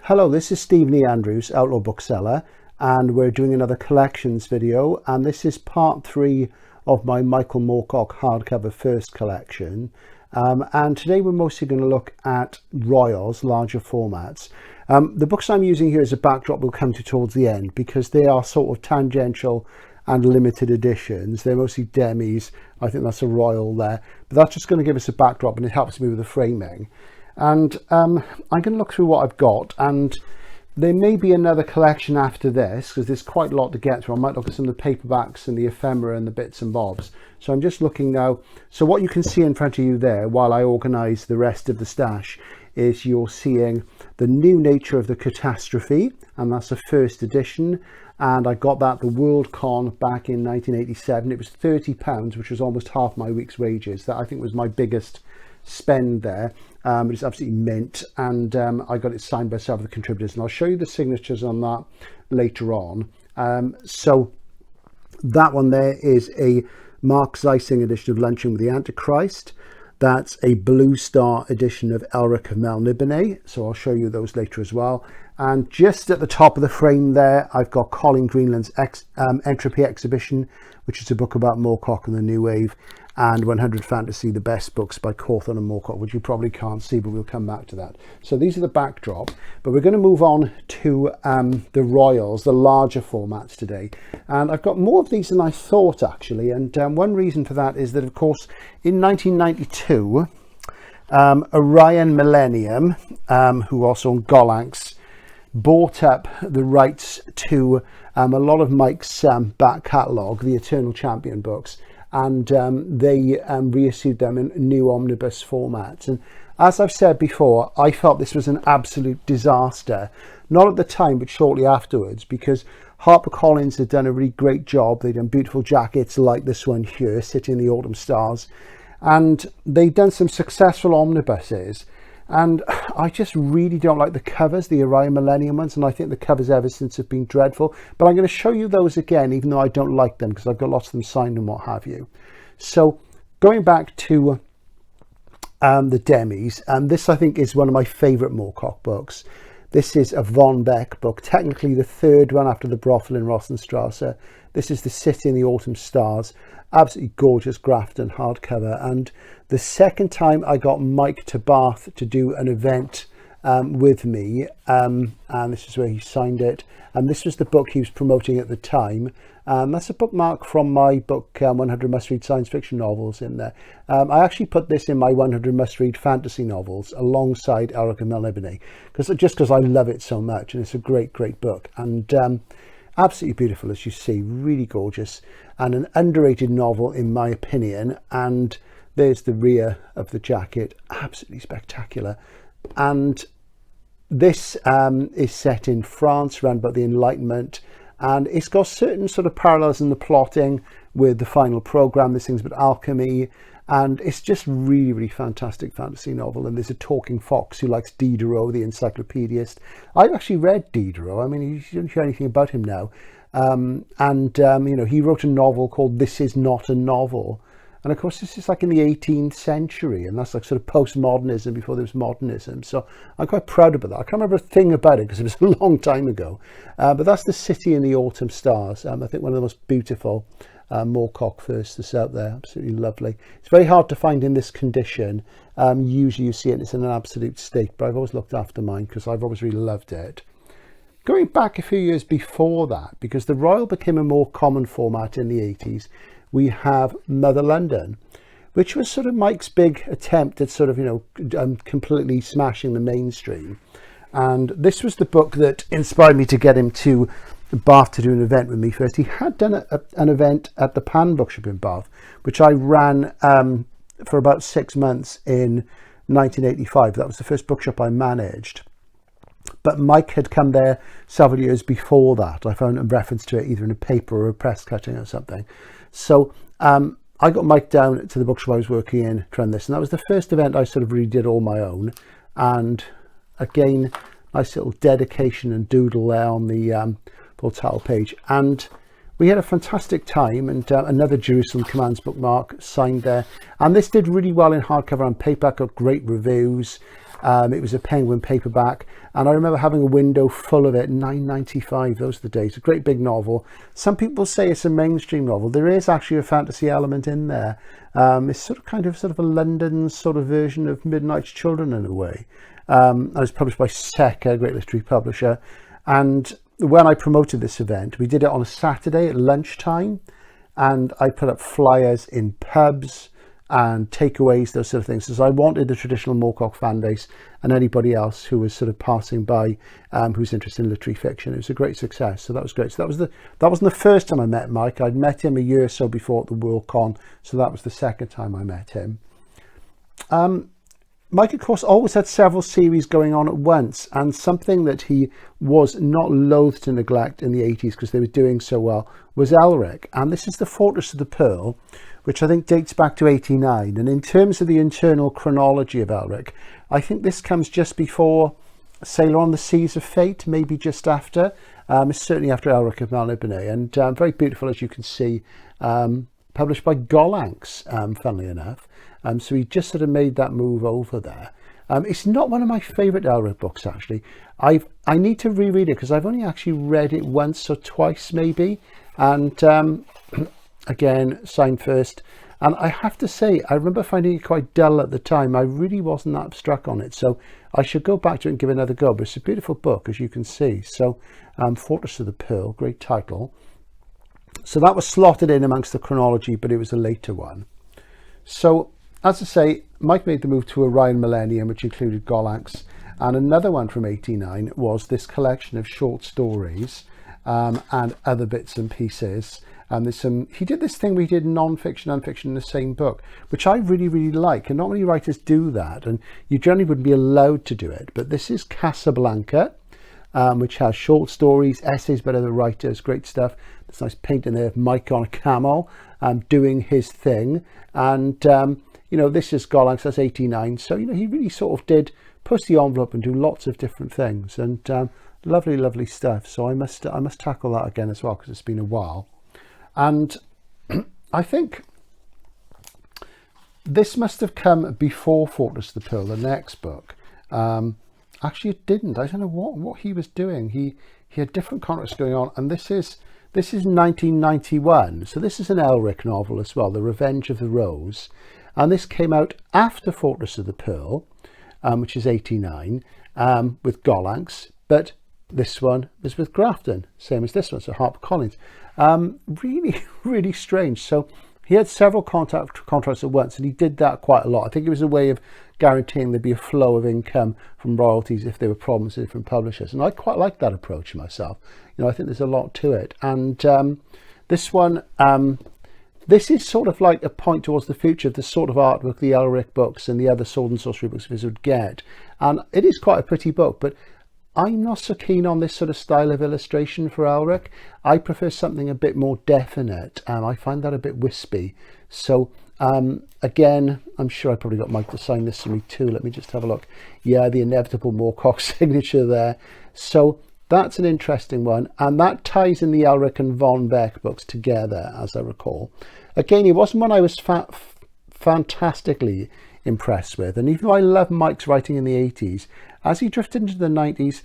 Hello, this is Steve Andrews, Outlaw Bookseller, and we're doing another collections video, and this is part 3 of my Michael Moorcock hardcover first collection. And today we're mostly going to look at royals, larger formats. The books I'm using here as a backdrop we'll come to towards the end because they are sort of tangential and limited editions. They're mostly demis. I think that's a royal there, but that's just going to give us a backdrop and it helps me with the framing. And I'm going to look through what I've got, and there may be another collection after this because there's quite a lot to get through. I might look at some of the paperbacks and the ephemera and the bits and bobs. So I'm just looking now. So what you can see in front of you there while I organise the rest of the stash is you're seeing The New Nature of the Catastrophe, and that's a first edition. And I got that at the World Con back in 1987. It was £30, which was almost half my week's wages. That I think was my biggest spend there. It's absolutely mint, and I got it signed by several of the contributors, and I'll show you the signatures on that later on. So that one there is a Mark Zeising edition of Luncheon with the Antichrist. That's a Blue Star edition of Elric of Melniboné, so I'll show you those later as well. And just at the top of the frame there, I've got Colin Greenland's Entropy exhibition, which is a book about Moorcock and the New Wave, and 100 Fantasy, the best books by Cawthon and Moorcock, which you probably can't see, but we'll come back to that. So these are the backdrop, but we're going to move on to the royals, the larger formats today. And I've got more of these than I thought, actually. And one reason for that is that, of course, in 1992, Orion Millennium, who also owned Gollancz, bought up the rights to a lot of Mike's back catalogue, the Eternal Champion books, and they reissued them in new omnibus formats. And as I've said before, I felt this was an absolute disaster, not at the time but shortly afterwards, because HarperCollins had done a really great job. They'd done beautiful jackets like this one here, City in the Autumn Stars, and they'd done some successful omnibuses. And I just really don't like the covers, the Orion Millennium ones, and I think the covers ever since have been dreadful. But I'm going to show you those again, even though I don't like them, because I've got lots of them signed and what have you. So going back to the demis, and this I think is one of my favourite Moorcock books. This is a Von Beck book, technically the third one after The Brothel in Rosenstrasse. This is The City in the Autumn Stars. Absolutely gorgeous Grafton hardcover, and the second time I got Mike to Bath to do an event with me, and this is where he signed it, and this was the book he was promoting at the time. That's a bookmark from my book 100 must-read science fiction novels in there. I actually put this in my 100 must-read fantasy novels alongside Elric of Melniboné, because I love it so much, and it's a great book, and absolutely beautiful, as you see, really gorgeous, and an underrated novel in my opinion. And there's the rear of the jacket, absolutely spectacular. And this is set in France around about the Enlightenment, and it's got certain sort of parallels in the plotting with the final program. This thing's about alchemy, and it's just really fantastic fantasy novel. And there's a talking fox who likes Diderot, the encyclopedist. I've actually read Diderot. I mean, you don't hear anything about him now. You know, he wrote a novel called This Is Not a Novel. And of course, this is like in the 18th century, and that's like sort of postmodernism before there was modernism. So I'm quite proud about that. I can't remember a thing about it because it was a long time ago. But that's The City in the Autumn Stars. I think one of the most beautiful Moorcock firsts that's out there. Absolutely lovely. It's very hard to find in this condition. Usually you see it, it's in an absolute state, but I've always looked after mine because I've always really loved it. Going back a few years before that, because the Royal became a more common format in the 80s, we have Mother London, which was sort of Mike's big attempt at sort of, you know, completely smashing the mainstream. And this was the book that inspired me to get him to Bath to do an event with me first. He had done an event at the Pan Bookshop in Bath, which I ran for about 6 months in 1985. That was the first bookshop I managed. But Mike had come there several years before that. I found a reference to it either in a paper or a press cutting or something. So I got Mike down to the bookshop I was working in to run this, and that was the first event I sort of really did all my own. And again, nice little dedication and doodle there on the full title page. And we had a fantastic time, and another Jerusalem Commands bookmark signed there. And this did really well in hardcover and paperback, got great reviews. It was a Penguin paperback, and I remember having a window full of it. £9.95, those are the days. A great big novel. Some people say it's a mainstream novel. There is actually a fantasy element in there. It's sort of a London sort of version of Midnight's Children in a way. And it was published by Seca, a great literary publisher. And when I promoted this event, we did it on a Saturday at lunchtime, and I put up flyers in pubs and takeaways, those sort of things. So I wanted the traditional Moorcock fan base and anybody else who was sort of passing by, who's interested in literary fiction. It was a great success, so that was great. So that wasn't the first time I met Mike. I'd met him a year or so before at the Worldcon, so that was the second time I met him. Mike, of course, always had several series going on at once, and something that he was not loath to neglect in the 80s because they were doing so well was Elric. And this is the Fortress of the Pearl, which I think dates back to 89. And in terms of the internal chronology of Elric, I think this comes just before Sailor on the Seas of Fate, maybe just after. It's certainly after Elric of Melniboné, and very beautiful, as you can see, published by Gollancz, funnily enough. So he just sort of made that move over there. It's not one of my favourite Elric books, actually. I need to reread it because I've only actually read it once or twice, maybe. And again, signed first. And I have to say, I remember finding it quite dull at the time. I really wasn't that struck on it. So I should go back to it and give it another go. But it's a beautiful book, as you can see. So Fortress of the Pearl, great title. So that was slotted in amongst the chronology, but it was a later one. So, as I say, Mike made the move to Orion Millennium, which included Gollancz, and another one from 89 was this collection of short stories and other bits and pieces. He did this thing where he did non-fiction and fiction in the same book, which I really, really like. And not many writers do that, and you generally wouldn't be allowed to do it. But this is Casablanca, which has short stories, essays by other writers, great stuff. There's a nice painting there of Mike on a camel doing his thing. And this is Gollancz, that's 89. So, he really sort of did push the envelope and do lots of different things, and lovely, lovely stuff. So I must tackle that again as well, because it's been a while. And I think this must have come before Fortress of the Pearl, the next book. Actually, it didn't. I don't know what he was doing. He had different contracts going on, and this is 1991. So this is an Elric novel as well, The Revenge of the Rose. And this came out after Fortress of the Pearl, which is 89, with Gollancz. But this one was with Grafton, same as this one, so HarperCollins. Really, really strange. So he had several contracts at once, and he did that quite a lot. I think it was a way of guaranteeing there'd be a flow of income from royalties if there were problems with different publishers. And I quite like that approach myself. I think there's a lot to it. And this one, this is sort of like a point towards the future of the sort of artwork the Elric books and the other sword and sorcery books would get. And it is quite a pretty book, but I'm not so keen on this sort of style of illustration for Elric. I prefer something a bit more definite. I find that a bit wispy. So again, I'm sure I probably got Mike to sign this for me too. Let me just have a look. Yeah, the inevitable Moorcock signature there. So that's an interesting one. And that ties in the Elric and Von Beck books together, as I recall. Again, it wasn't one I was fantastically impressed with. And even though I love Mike's writing in the 80s, as he drifted into the 90s,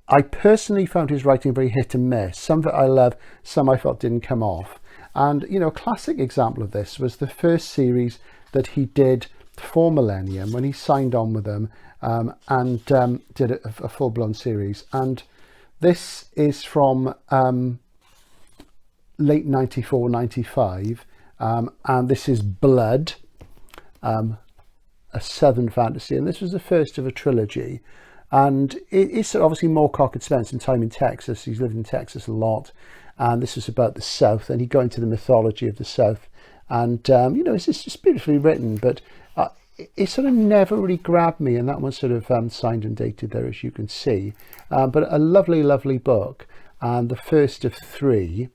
I personally found his writing very hit and miss. Some of it I love, some I felt didn't come off. And, a classic example of this was the first series that he did for Millennium when he signed on with them and did a full-blown series. And this is from late 94, 95. And this is Blood, a Southern fantasy, and this was the first of a trilogy. And it's obviously Moorcock had spent some time in Texas. He's lived in Texas a lot, and this was about the South, and he'd go into the mythology of the South. And it's just beautifully written, but it sort of never really grabbed me, and that one's sort of signed and dated there, as you can see. But a lovely, lovely book, and the first of 3.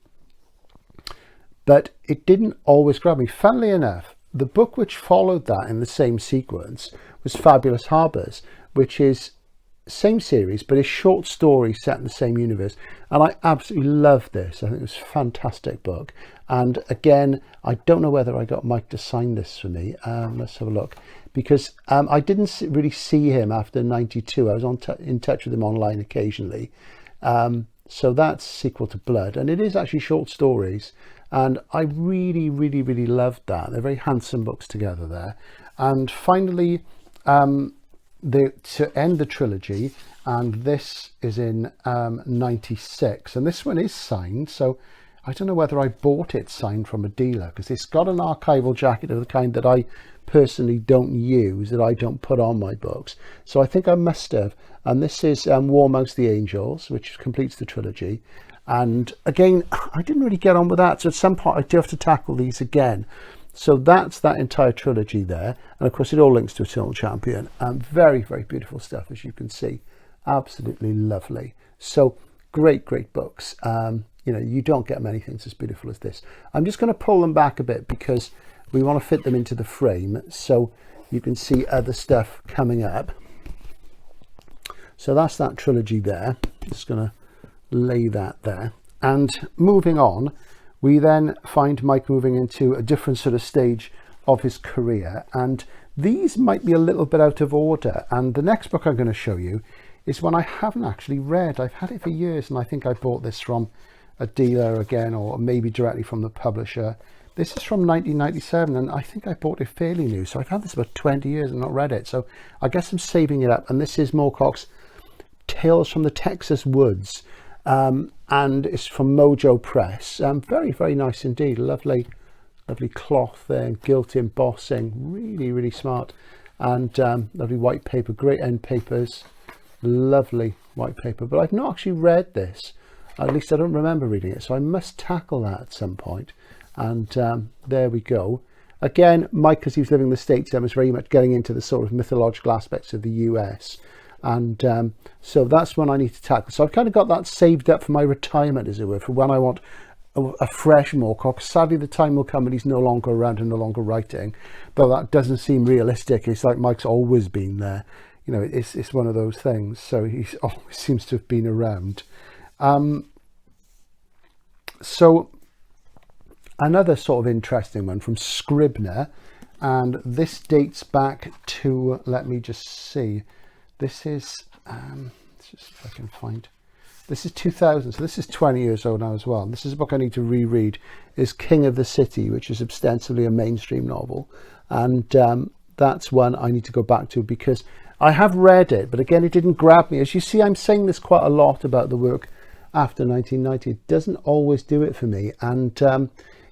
But it didn't always grab me. Funnily enough, the book which followed that in the same sequence was Fabulous Harbours, which is same series, but it's short stories set in the same universe, and I absolutely love this. I think it was a fantastic book. And again, I don't know whether I got Mike to sign this for me. Let's have a look, because I didn't really see him after 92. I was in touch with him online occasionally. So that's sequel to Blood, and it is actually short stories, and I really loved that. They're very handsome books together there. And finally, to end the trilogy, and this is in 96, and this one is signed, so I don't know whether I bought it signed from a dealer, because it's got an archival jacket of the kind that I personally don't use, that I don't put on my books, so I think I must have. And this is War Amongst the Angels, which completes the trilogy. And again, I didn't really get on with that, so at some point I do have to tackle these again. So that's that entire trilogy there, and of course it all links to Eternal Champion. Very beautiful stuff, as you can see. Absolutely lovely. So great books. You know, you don't get many things as beautiful as this. I'm just going to pull them back a bit because we want to fit them into the frame so you can see other stuff coming up. So that's that trilogy there. Just going to lay that there. And moving on, we then find Mike moving into a different sort of stage of his career, and these might be a little bit out of order. And the next book I'm going to show you is one I haven't actually read. I've had it for years, and I think I bought this from a dealer again, or maybe directly from the publisher. This is from 1997, and I think I bought it fairly new, so I've had this about 20 years and not read it, so I guess I'm saving it up. And this is Moorcock's Tales from the Texas Woods, and it's from Mojo Press. Very nice indeed. Lovely cloth there, gilt embossing, really smart. And lovely white paper, great end papers, lovely white paper. But I've not actually read this, at least I don't remember reading it, so I must tackle that at some point. And there we go. Again, Mike, because he was living in the States, was very much getting into the sort of mythological aspects of the US. And so that's one I need to tackle. So I've kind of got that saved up for my retirement, as it were, for when I want a fresh Moorcock. Sadly, the time will come when he's no longer around and no longer writing, though that doesn't seem realistic. It's like Mike's always been there. You know, it's one of those things. So he always seems to have been around. So another sort of interesting one from Scribner, and this dates back to, let me just see, this is let's just if I can find, this is 2000, so this is 20 years old now as well. This is a book I need to reread, is King of the City, which is ostensibly a mainstream novel, and that's one I need to go back to because I have read it, but again, it didn't grab me. As you see, I'm saying this quite a lot about the work after 1990. It doesn't always do it for me, and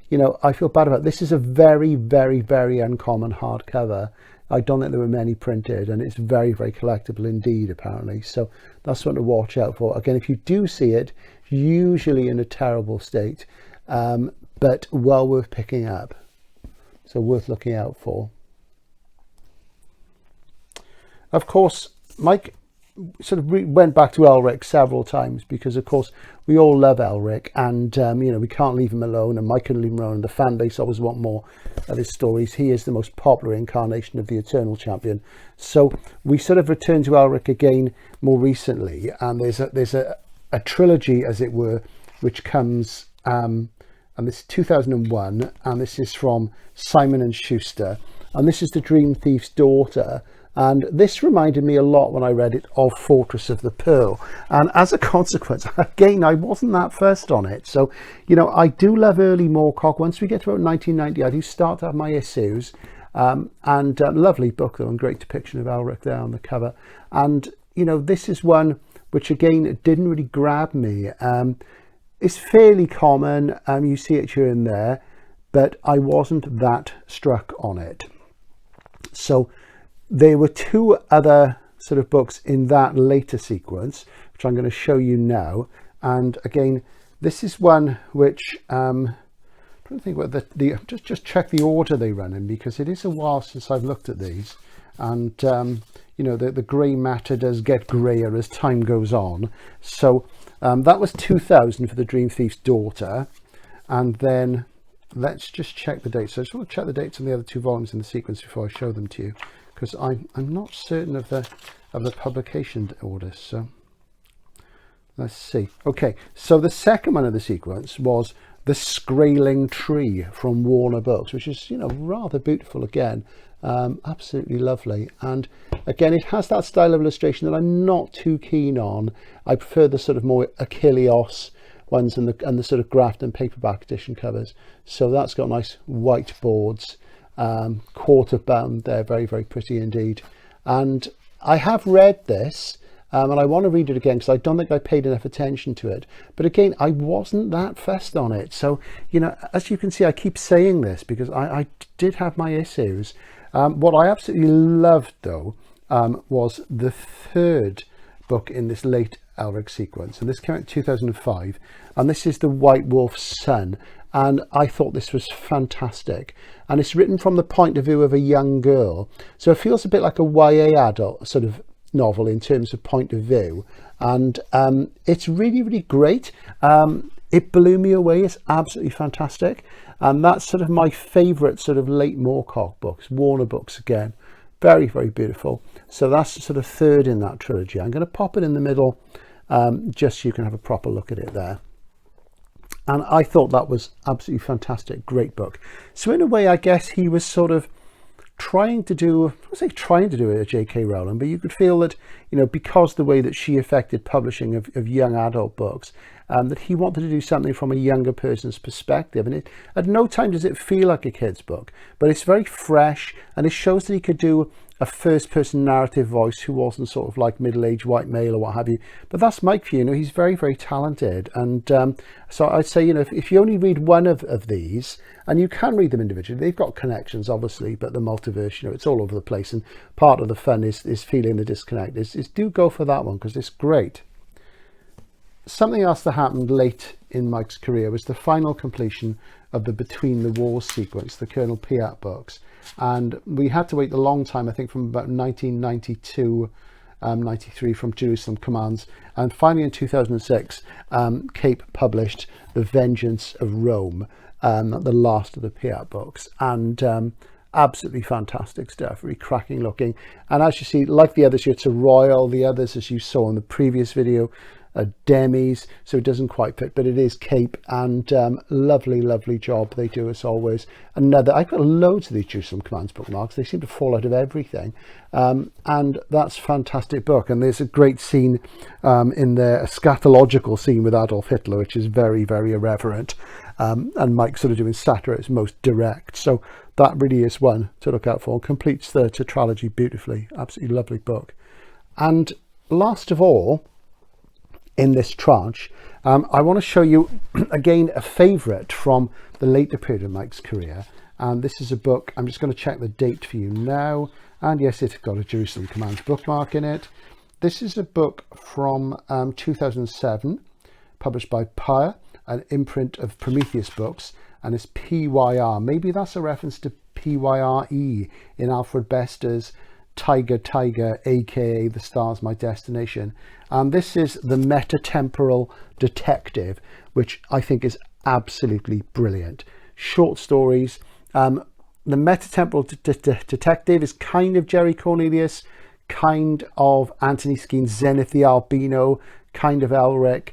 you know, I feel bad about it. This is a very uncommon hardcover. I don't think there were many printed, and it's very collectible indeed, apparently. So that's one to watch out for. Again, if you do see it, usually in a terrible state, but well worth picking up. So worth looking out for. Of course, Mike sort of went back to Elric several times because, of course, we all love Elric, and you know, we can't leave him alone, and Mike couldn't leave him alone. The fan base always want more of his stories. He is the most popular incarnation of the Eternal Champion. So we sort of returned to Elric again more recently, and there's a trilogy, as it were, which comes, and this is 2001, and this is from Simon & Schuster, and this is The Dream Thief's Daughter. And this reminded me a lot when I read it of Fortress of the Pearl, and as a consequence, again, I wasn't that first on it. So, you know, I do love early Moorcock. Once we get to about 1990, I do start to have my issues, and lovely book though, and great depiction of Elric there on the cover. And you know, this is one which again didn't really grab me. It's fairly common, you see it here and there, but I wasn't that struck on it. So there were two other sort of books in that later sequence, which I'm going to show you now. And again, this is one which I'm trying to think what the just check the order they run in, because it is a while since I've looked at these. And you know, the grey matter does get greyer as time goes on. So that was 2000 for The Dream Thief's Daughter. And then let's just check the dates. So I just want to check the dates on the other two volumes in the sequence before I show them to you, because I'm not certain of the publication order. So let's see. Okay, so the second one of the sequence was The Scorching Tree from Warner Books, which is, you know, rather beautiful again. Absolutely lovely. And again, it has that style of illustration that I'm not too keen on. I prefer the sort of more Achilleos ones and the sort of Grafton paperback edition covers. So that's got nice white boards, quarter bound there, very, very pretty indeed. And I have read this, and I want to read it again because I don't think I paid enough attention to it. But again, I wasn't that fussed on it. So, you know, as you can see, I keep saying this because I did have my issues. What I absolutely loved, though, was the third book in this late Elric sequence. And this came out in 2005. And this is The White Wolf's Son. And I thought this was fantastic. And it's written from the point of view of a young girl. So it feels a bit like a YA adult sort of novel in terms of point of view. And it's really, really great. It blew me away. It's absolutely fantastic. And that's sort of my favourite sort of late Moorcock books, Warner books again. Very, very beautiful. So that's sort of third in that trilogy. I'm going to pop it in the middle just so you can have a proper look at it there. And I thought that was absolutely fantastic. Great book. So in a way, I guess he was sort of trying to do, I would say trying to do it at J.K. Rowling, but you could feel that, you know, because the way that she affected publishing of young adult books, that he wanted to do something from a younger person's perspective. And it, at no time does it feel like a kid's book, but it's very fresh, and it shows that he could do a first-person narrative voice who wasn't sort of like middle-aged white male or what have you. But that's Mike for you. You know, he's very, very talented. And so I'd say, you know, if you only read one of these, and you can read them individually, they've got connections, obviously, but the multiverse, you know, it's all over the place. And part of the fun is feeling the disconnect. Is do go for that one because it's great. Something else that happened late in Mike's career was the final completion of the Between the Wars sequence, the Colonel Piat books. And we had to wait a long time, I think from about 1992, 93 from Jerusalem Commands. And finally in 2006, Cape published The Vengeance of Rome, the last of the Piat books. And absolutely fantastic stuff, really cracking looking. And as you see, like the others, it's a royal. The others, as you saw in the previous video, demis, so it doesn't quite fit, but it is Cape. And lovely job they do as always. Another, I've got loads of these Jerusalem Commands bookmarks. They seem to fall out of everything, and that's a fantastic book. And there's a great scene in there, a scatological scene with Adolf Hitler, which is very, very irreverent, and Mike sort of doing satire at its most direct. So that really is one to look out for, and completes the tetralogy beautifully. Absolutely lovely book. And last of all, in this tranche, I want to show you again a favourite from the later period of Mike's career. And this is a book, I'm just going to check the date for you now, and yes, it's got a Jerusalem Commands bookmark in it. This is a book from 2007, published by Pyre, an imprint of Prometheus Books, and it's PYR. Maybe that's a reference to PYRE in Alfred Bester's Tiger, aka The Star's My Destination. And this is the MetaTemporal Detective, which I think is absolutely brilliant. Short stories. The MetaTemporal Detective is kind of Jerry Cornelius, kind of Anthony Skeen's Zenith the Albino, kind of Elric.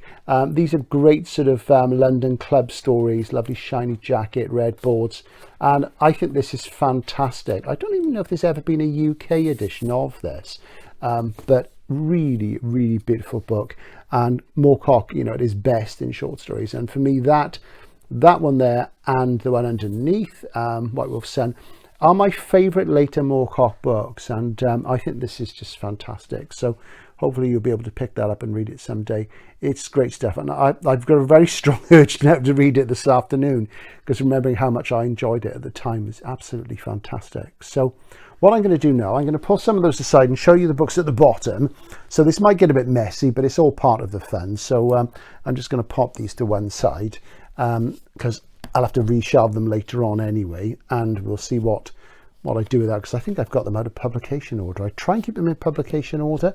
These are great sort of London club stories, lovely shiny jacket, red boards, and I think this is fantastic. I don't even know if there's ever been a UK edition of this, but really beautiful book. And Moorcock, you know, at his best in short stories. And for me, that one there and the one underneath, White Wolf's Son, are my favourite later Moorcock books, and I think this is just fantastic. So hopefully you'll be able to pick that up and read it someday. It's great stuff, and I've got a very strong urge now to read it this afternoon, because remembering how much I enjoyed it at the time is absolutely fantastic. So what I'm going to do now, I'm going to pull some of those aside and show you the books at the bottom. So this might get a bit messy, but it's all part of the fun. So I'm just going to pop these to one side, because I'll have to reshelve them later on anyway, and we'll see what I do with that, because I think I've got them out of publication order. I try and keep them in publication order.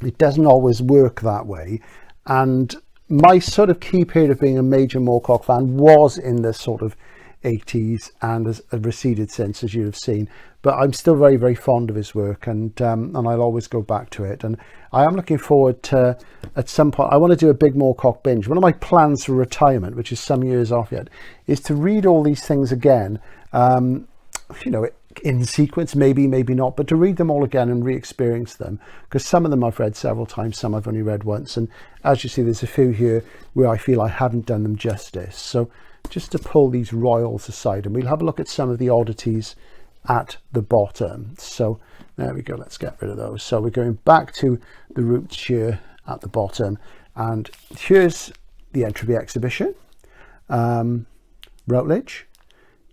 It doesn't always work that way. And my sort of key period of being a major Moorcock fan was in the sort of 80s and has receded since, as you have seen, but I'm still very, very fond of his work, and I'll always go back to it. And I am looking forward to, at some point, I want to do a big Moorcock binge. One of my plans for retirement, which is some years off yet, is to read all these things again, you know, in sequence, maybe not, but to read them all again and re-experience them, because some of them I've read several times, some I've only read once, and as you see, there's a few here where I feel I haven't done them justice. So just to pull these royals aside, and we'll have a look at some of the oddities at the bottom. So there we go, let's get rid of those. So we're going back to the roots here at the bottom, and here's the Entropy exhibition, Routledge.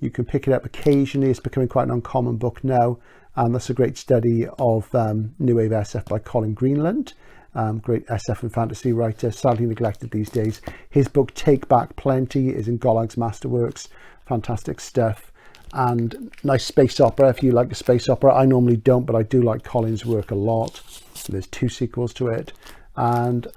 You can pick it up occasionally. It's becoming quite an uncommon book now, and that's a great study of New Wave SF by Colin Greenland, great SF and fantasy writer, sadly neglected these days. His book Take Back Plenty is in Golag's Masterworks, fantastic stuff, and nice space opera if you like a space opera. I normally don't, but I do like Colin's work a lot. There's 2 sequels to it, and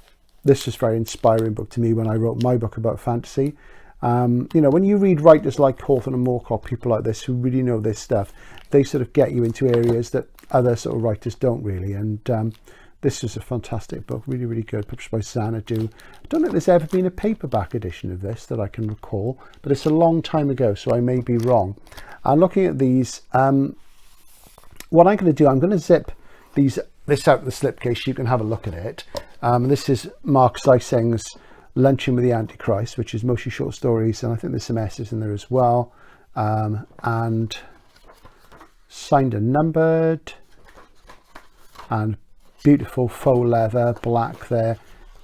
this was a very inspiring book to me when I wrote my book about fantasy. You know, when you read writers like Hawthorne and Moorcock, people like this who really know this stuff, they sort of get you into areas that other sort of writers don't really. And this is a fantastic book, really, really good, published by Xanadu. I don't think there's ever been a paperback edition of this that I can recall, but it's a long time ago, so I may be wrong. And looking at these, what I'm going to do, I'm going to zip this out of the slipcase so you can have a look at it. This is Mark Zeising's Luncheon with the Antichrist, which is mostly short stories, and I think there's some essays in there as well, and signed and numbered, and beautiful faux leather, black there,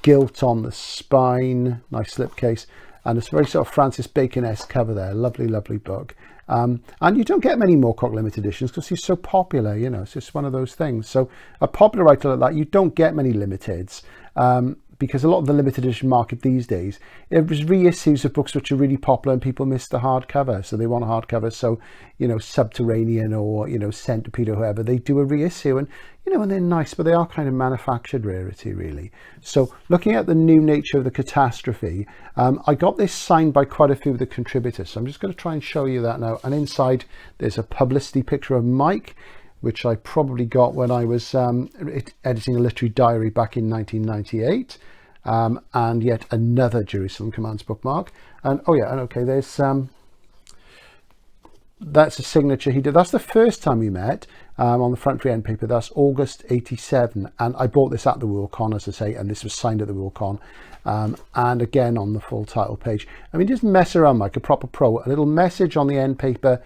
gilt on the spine, nice slipcase, and it's very sort of Francis Bacon-esque cover there. Lovely, lovely book. And you don't get many Moorcock limited editions because he's so popular, you know, it's just one of those things. So a popular writer like that, you don't get many limiteds, because a lot of the limited edition market these days, it was reissues of books which are really popular and people miss the hardcover, so they want a hardcover. So, you know, Subterranean or, you know, Centipede or whoever, they do a reissue, and, you know, and they're nice, but they are kind of manufactured rarity, really. So looking at the new nature of the catastrophe, I got this signed by quite a few of the contributors, so I'm just going to try and show you that now. And inside there's a publicity picture of Mike, which I probably got when I was editing a literary diary back in 1998, and yet another Jerusalem Commands bookmark. And oh yeah, and okay, there's that's a signature he did. That's the first time we met, on the front free end paper. That's August 87, and I bought this at the Worldcon, as I say, and this was signed at the Worldcon, and again on the full title page. I mean, just mess around like a proper pro. A little message on the end paper,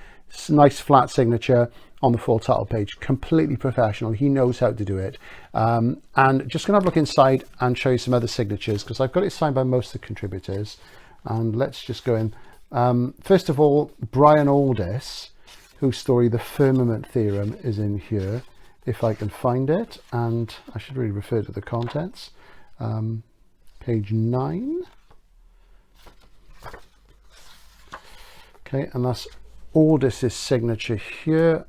nice flat signature on the full title page, completely professional. He knows how to do it. And just gonna have a look inside and show you some other signatures, because I've got it signed by most of the contributors. And let's just go in. First of all, Brian Aldiss, whose story The Firmament Theorem is in here, if I can find it, and I should really refer to the contents. Page 9. Okay, and that's Aldiss's signature here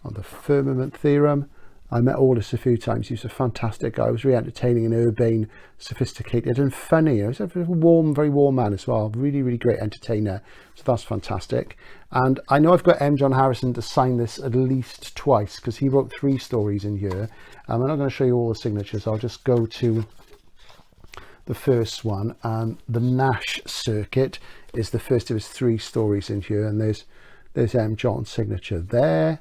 on The Firmament Theorem. I met Aldous a few times. He's a fantastic guy. He was really entertaining and urbane, sophisticated and funny. He's a warm, very warm man as well. Really, really great entertainer. So that's fantastic. And I know I've got M. John Harrison to sign this at least twice, because he wrote 3 stories in here. I'm not going to show you all the signatures. I'll just go to the first one. The Nash Circuit is the first of his 3 stories in here, and there's M. John's signature there.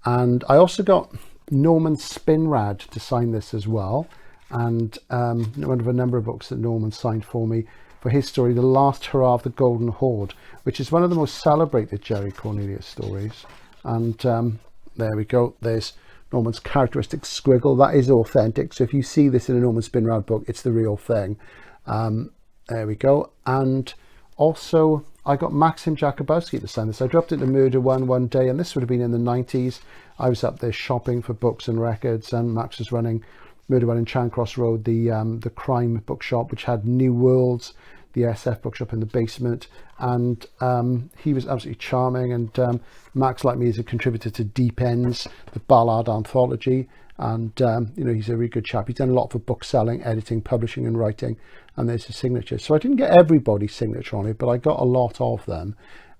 And I also got Norman Spinrad to sign this as well, and one of a number of books that Norman signed for me for his story, The Last Hurrah of the Golden Horde, which is one of the most celebrated Jerry Cornelius stories. And there we go, there's Norman's characteristic squiggle. That is authentic, so if you see this in a Norman Spinrad book, it's the real thing. There we go. And also I got Maxim Jakubowski to sign this. I dropped it to Murder one day, and this would have been in the 90s. I was up there shopping for books and records, and Max was running Murder One in Chancross Road, the crime bookshop, which had New Worlds, the SF bookshop in the basement, and he was absolutely charming. And Max, like me, is a contributor to Deep Ends, the Ballard anthology, and you know, he's a really good chap. He's done a lot for book selling, editing, publishing and writing, and there's his signature. So I didn't get everybody's signature on it, but I got a lot of them.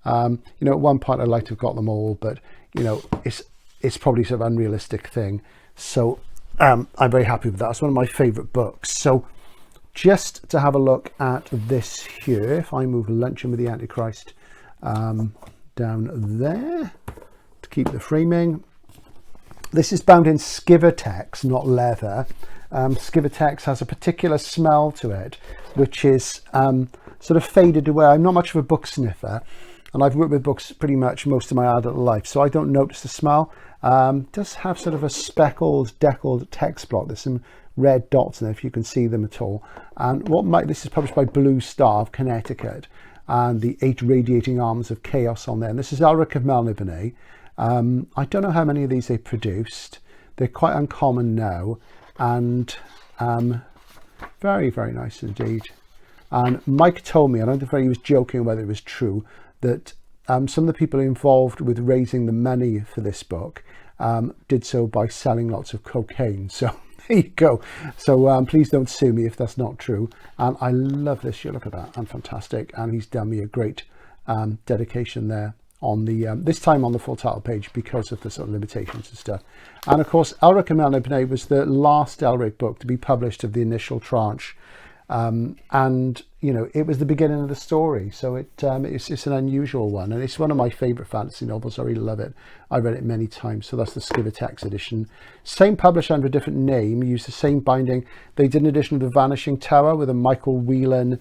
You know, at one point I'd like to have got them all, but you know, it's probably sort of unrealistic thing. So I'm very happy with that. It's one of my favorite books. So just to have a look at this here, if I move Luncheon with the Antichrist down there to keep the framing. This is bound in Skivertex, not leather. Skivertex has a particular smell to it, which is sort of faded away. I'm not much of a book sniffer, and I've worked with books pretty much most of my adult life, so I don't notice the smell. Does have sort of a speckled, deckled text block. There's some red dots in there if you can see them at all. And this is published by Blue Star of Connecticut, and the 8 Radiating Arms of Chaos on there. And this is Elric of Melniboné. I don't know how many of these they produced. They're quite uncommon now, and very, very nice indeed. And Mike told me, I don't know if he was joking or whether it was true, that some of the people involved with raising the money for this book did so by selling lots of cocaine. So there you go. So please don't sue me if that's not true. And I love this. You look at that, and fantastic. And he's done me a great dedication there on the this time on the full title page because of the sort of limitations and stuff. And of course, Elric of Melniboné was the last Elric book to be published of the initial tranche. And you know, it was the beginning of the story, so it's an unusual one, and it's one of my favorite fantasy novels. I really love it. I read it many times. So that's the Skivertex edition, same publisher under a different name, used the same binding. They did an edition of The Vanishing Tower with a Michael Whelan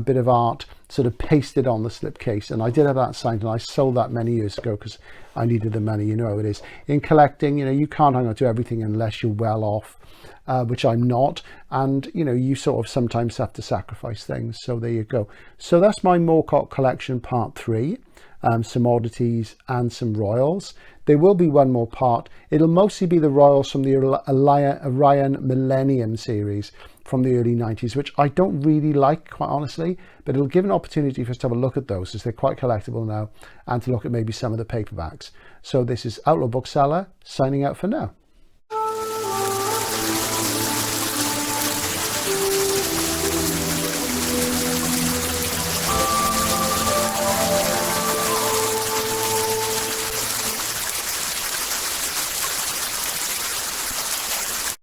bit of art sort of pasted on the slipcase, and I did have that signed, and I sold that many years ago because I needed the money. You know how it is in collecting. You know, you can't hang on to everything unless you're well off, which I'm not, and you know, you sort of sometimes have to sacrifice things. So there you go. So that's my Moorcock collection part 3, some oddities and some royals. There will be one more part. It'll mostly be the royals from the Orion Millennium series from the early 90s, which I don't really like, quite honestly, but it'll give an opportunity for us to have a look at those, as they're quite collectible now, and to look at maybe some of the paperbacks. So this is Outlaw Bookseller signing out for now.